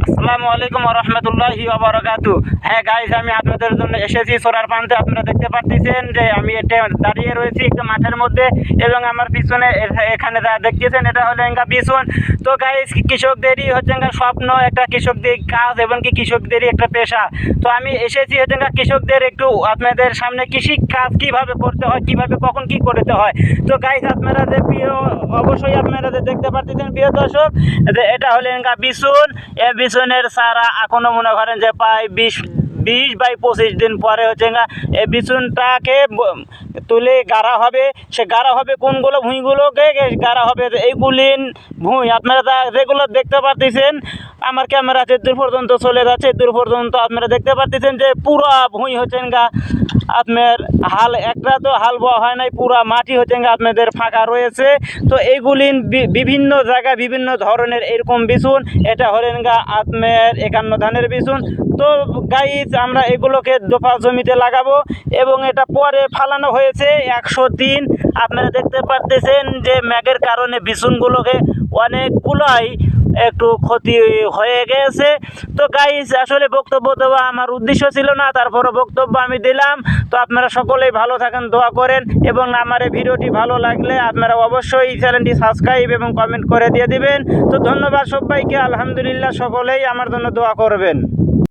আসসালামু আলাইকুম ওয়া রাহমাতুল্লাহি ওয়া বারাকাতুহু। হ্যাঁ গাইস, আমি আপনাদের জন্য এসেছি সোলার পাম্পে। আপনারা দেখতে পাচ্ছেন যে আমি এটা দাঁড়িয়ে রয়েছি একটা মাঠের মধ্যে, এবং আমার পিছনে এখানে যা দেখতেছেন এটা হলো এঙ্গা পিছন। তো গাইস, কৃষকদেরই হচ্ছে এঙ্গা স্বপ্ন, একটা কৃষকদের কাজ এবং কি কৃষকদেরই একটা পেশা। তো আমি এসেছি হচ্ছে এঙ্গা কৃষকদের একটু আপনাদের সামনে কৃষি কাজ কিভাবে করতে হয়, কিভাবে কখন কি করতে হয়। তো গাইস, আপনারা যে অবশ্যই আপনারা যে দেখতে পাচ্ছেন প্রিয় দর্শক, যে এটা হলো এঙ্গা বিছুন। এ বিছুনের সারা এখনো মনে করেন যে প্রায় 20-22 দিন পরে হচ্ছে না এই বিছুনটাকে তুলে গাড়া হবে। সে গাড়া হবে কোনগুলো ভুঁইগুলোকে গাড়া হবে, এইগুলি ভুঁই আপনারা যেগুলো দেখতে পাচ্ছেন। আমার ক্যামেরা যে দূর পর্যন্ত চলে যাচ্ছে, দূর পর্যন্ত আপনারা দেখতে পাচ্ছেন যে পুরো ভুঁই হচ্ছেন গা আপনার হাল, একটা তো হাল বওয়া হয় নাই, পুরা মাটি হচ্ছে গা আপনাদের ফাঁকা রয়েছে। তো এইগুলি বিভিন্ন জায়গায় বিভিন্ন ধরনের এরকম বিছুন। এটা হলেন গা আপনার 51 ধানের বিছুন। তো গাইস, আমরা এগুলোকে দোপা জমিতে লাগাবো এবং এটা পরে ফালানো হয়েছে 103। আপনারা দেখতে পাচ্ছেন যে ম্যাগের কারণে বিছুনগুলোকে অনেকগুলাই একটু ক্ষতি হয়ে গেছে। তো গাইস, আসলে বক্তব্য দেওয়া আমার উদ্দেশ্য ছিল না, তারপরও বক্তব্য আমি দিলাম। তো আপনারা সকলেই ভালো থাকেন, দোয়া করেন, এবং আমার এই ভিডিওটি ভালো লাগলে আপনারা অবশ্যই চ্যানেলটি সাবস্ক্রাইব এবং কমেন্ট করে দিয়ে দিবেন। তো ধন্যবাদ সবাইকে। আলহামদুলিল্লাহ, সকলেই আমার জন্য দোয়া করবেন।